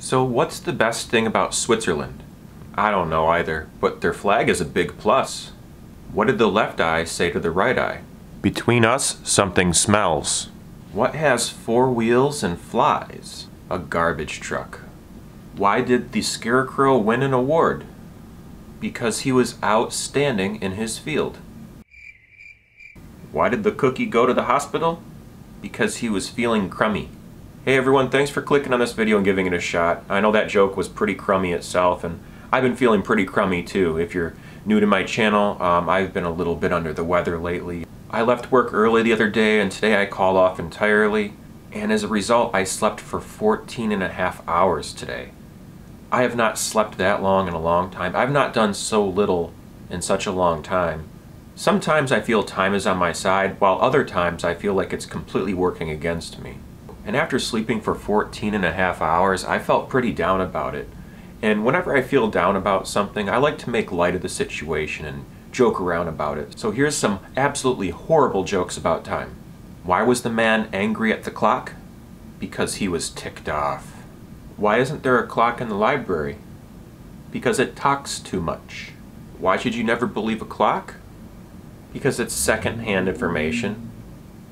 So what's the best thing about Switzerland? I don't know either, but their flag is a big plus. What did the left eye say to the right eye? Between us, something smells. What has 4 wheels and flies? A garbage truck. Why did the Scarecrow win an award? Because he was outstanding in his field. Why did the cookie go to the hospital? Because he was feeling crummy. Hey everyone, thanks for clicking on this video and giving it a shot. I know that joke was pretty crummy itself, and I've been feeling pretty crummy too. If you're new to my channel, I've been a little bit under the weather lately. I left work early the other day, and today I called off entirely, and as a result I slept for 14.5 hours today. I have not slept that long in a long time. I've not done so little in such a long time. Sometimes I feel time is on my side, while other times I feel like it's completely working against me. And after sleeping for 14.5 hours, I felt pretty down about it. And whenever I feel down about something, I like to make light of the situation and joke around about it. So here's some absolutely horrible jokes about time. Why was the man angry at the clock? Because he was ticked off. Why isn't there a clock in the library? Because it talks too much. Why should you never believe a clock? Because it's second-hand information.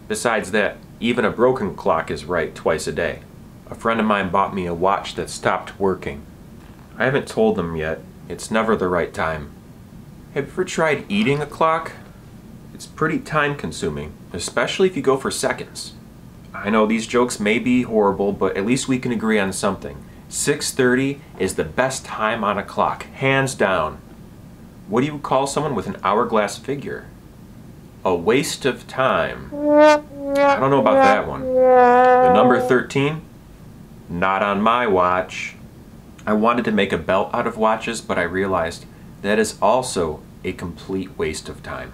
Besides that, even a broken clock is right twice a day. A friend of mine bought me a watch that stopped working. I haven't told them yet. It's never the right time. Have you ever tried eating a clock? It's pretty time-consuming, especially if you go for seconds. I know these jokes may be horrible, but at least we can agree on something. 6:30 is the best time on a clock, hands down. What do you call someone with an hourglass figure? A waste of time. I don't know about that one. The number 13? Not on my watch. I wanted to make a belt out of watches, but I realized that is also a complete waste of time.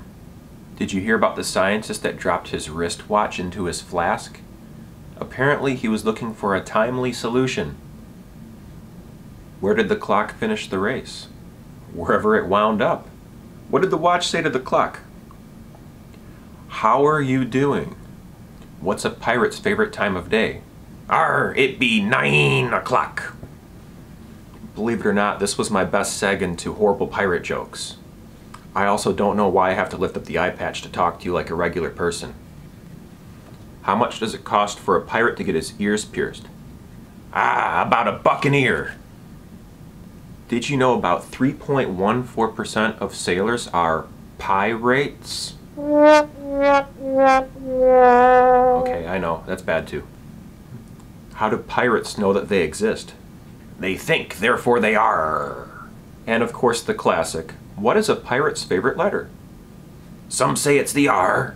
Did you hear about the scientist that dropped his wristwatch into his flask? Apparently he was looking for a timely solution. Where did the clock finish the race? Wherever it wound up. What did the watch say to the clock? How are you doing? What's a pirate's favorite time of day? Arr, it be 9 o'clock. Believe it or not, this was my best seg into horrible pirate jokes. I also don't know why I have to lift up the eye patch to talk to you like a regular person. How much does it cost for a pirate to get his ears pierced? About $1 an ear. Did you know about 3.14% of sailors are pirates? Okay, I know, that's bad too. How do pirates know that they exist? They think, therefore they are. And of course the classic, what is a pirate's favorite letter? Some say it's the R,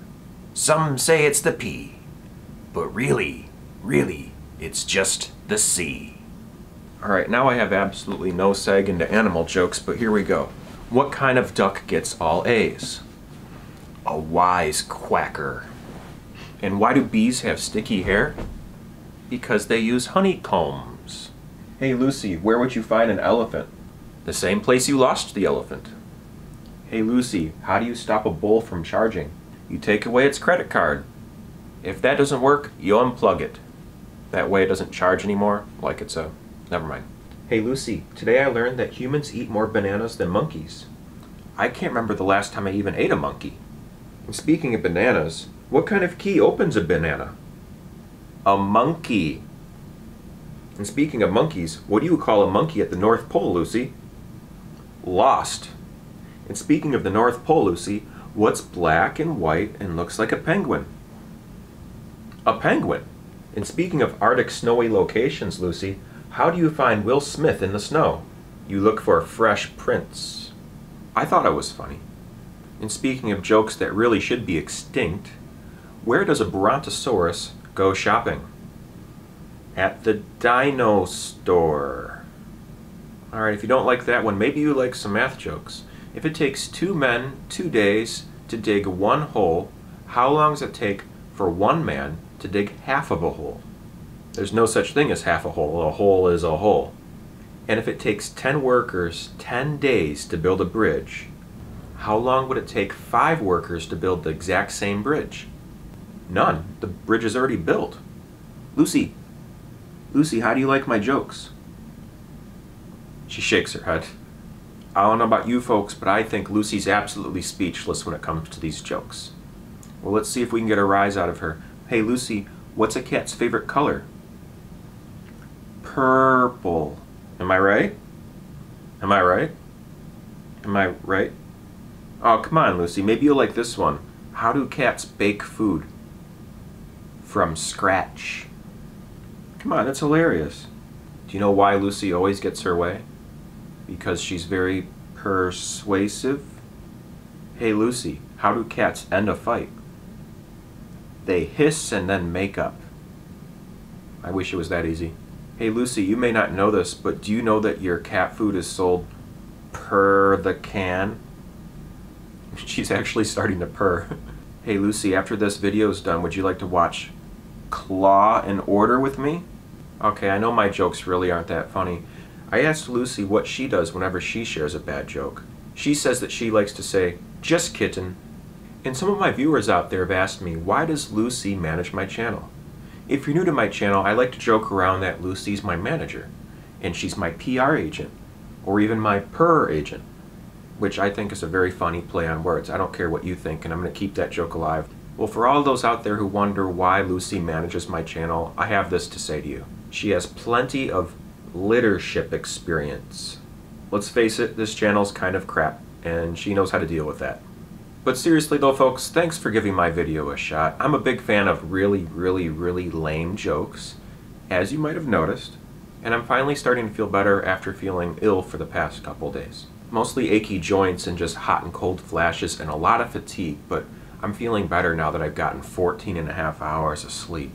some say it's the P, but really, it's just the C. Alright, now I have absolutely no seg into animal jokes, but here we go. What kind of duck gets all A's? A wise quacker. And why do bees have sticky hair? Because they use honeycombs. Hey Lucy, where would you find an elephant? The same place you lost the elephant. Hey Lucy, how do you stop a bull from charging? You take away its credit card. If that doesn't work, you unplug it. That way it doesn't charge anymore, like it's a... never mind. Hey Lucy, today I learned that humans eat more bananas than monkeys. I can't remember the last time I even ate a monkey. And speaking of bananas, what kind of key opens a banana? A monkey. And speaking of monkeys, what do you call a monkey at the North Pole, Lucy? Lost. And speaking of the North Pole, Lucy, what's black and white and looks like a penguin? A penguin. And speaking of Arctic snowy locations, Lucy, how do you find Will Smith in the snow? You look for fresh prints. I thought I was funny. And speaking of jokes that really should be extinct, where does a brontosaurus go shopping? At the dino store. Alright, if you don't like that one, maybe you like some math jokes. If it takes 2 men 2 days to dig 1 hole, how long does it take for 1 man to dig half of a hole? There's no such thing as half a hole is a hole. And if it takes 10 workers 10 days to build a bridge, how long would it take 5 workers to build the exact same bridge? None. The bridge is already built. Lucy, how do you like my jokes? She shakes her head. I don't know about you folks, but I think Lucy's absolutely speechless when it comes to these jokes. Well, let's see if we can get a rise out of her. Hey Lucy, what's a cat's favorite color? Purple. Am I right? Am I right? Am I right? Oh, come on, Lucy. Maybe you'll like this one. How do cats bake food? From scratch. Come on, that's hilarious. Do you know why Lucy always gets her way? Because she's very persuasive. Hey Lucy, how do cats end a fight? They hiss and then make up. I wish it was that easy. Hey Lucy, you may not know this, but do you know that your cat food is sold per the can? She's actually starting to purr. Hey Lucy, after this video is done, would you like to watch Claw and Order with me? Okay, I know my jokes really aren't that funny. I asked Lucy what she does whenever she shares a bad joke. She says that she likes to say, just kitten. And some of my viewers out there have asked me, why does Lucy manage my channel? If you're new to my channel, I like to joke around that Lucy's my manager, and she's my PR agent, or even my purr agent, which I think is a very funny play on words. I don't care what you think, and I'm going to keep that joke alive. Well, for all those out there who wonder why Lucy manages my channel, I have this to say to you. She has plenty of leadership experience. Let's face it, this channel's kind of crap, and she knows how to deal with that. But seriously though, folks, thanks for giving my video a shot. I'm a big fan of really lame jokes, as you might have noticed, and I'm finally starting to feel better after feeling ill for the past couple days. Mostly achy joints and just hot and cold flashes and a lot of fatigue, but I'm feeling better now that I've gotten 14.5 hours of sleep.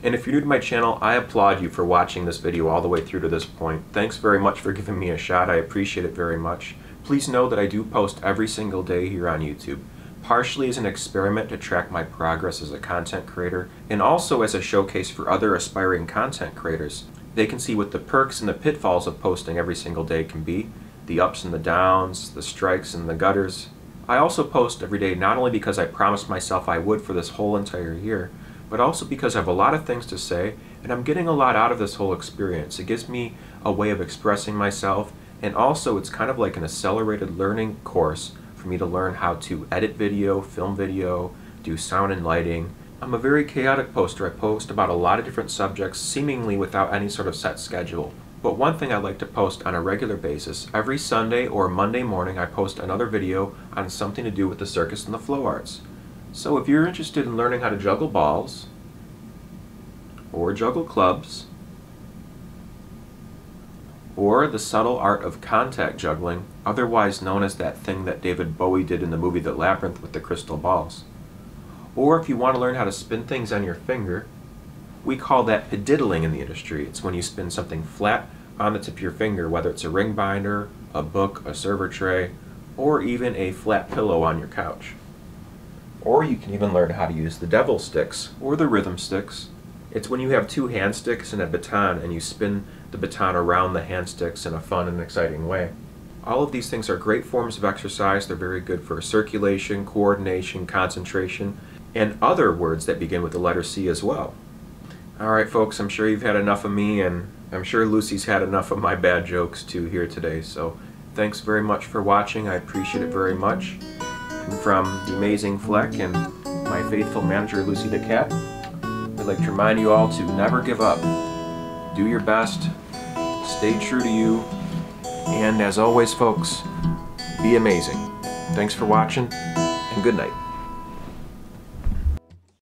And if you're new to my channel, I applaud you for watching this video all the way through to this point. Thanks very much for giving me a shot. I appreciate it very much. Please know that I do post every single day here on YouTube, partially as an experiment to track my progress as a content creator, and also as a showcase for other aspiring content creators. They can see what the perks and the pitfalls of posting every single day can be, the ups and the downs, the strikes and the gutters. I also post every day not only because I promised myself I would for this whole entire year, but also because I have a lot of things to say, and I'm getting a lot out of this whole experience. It gives me a way of expressing myself, and also it's kind of like an accelerated learning course for me to learn how to edit video, film video, do sound and lighting. I'm a very chaotic poster. I post about a lot of different subjects, seemingly without any sort of set schedule. But one thing I like to post on a regular basis, every Sunday or Monday morning I post another video on something to do with the circus and the flow arts. So if you're interested in learning how to juggle balls, or juggle clubs, or the subtle art of contact juggling, otherwise known as that thing that David Bowie did in the movie The Labyrinth with the crystal balls, or if you want to learn how to spin things on your finger, we call that pediddling in the industry. It's when you spin something flat on the tip of your finger, whether it's a ring binder, a book, a server tray, or even a flat pillow on your couch. Or you can even learn how to use the devil sticks, or the rhythm sticks. It's when you have two hand sticks and a baton and you spin the baton around the hand sticks in a fun and exciting way. All of these things are great forms of exercise. They're very good for circulation, coordination, concentration, and other words that begin with the letter C as well. Alright folks, I'm sure you've had enough of me, and I'm sure Lucy's had enough of my bad jokes too here today, so thanks very much for watching. I appreciate it very much. And from the amazing Fleck and my faithful manager Lucy the Cat, I'd like to remind you all to never give up. Do your best, stay true to you, and as always folks, be amazing. Thanks for watching, and good night.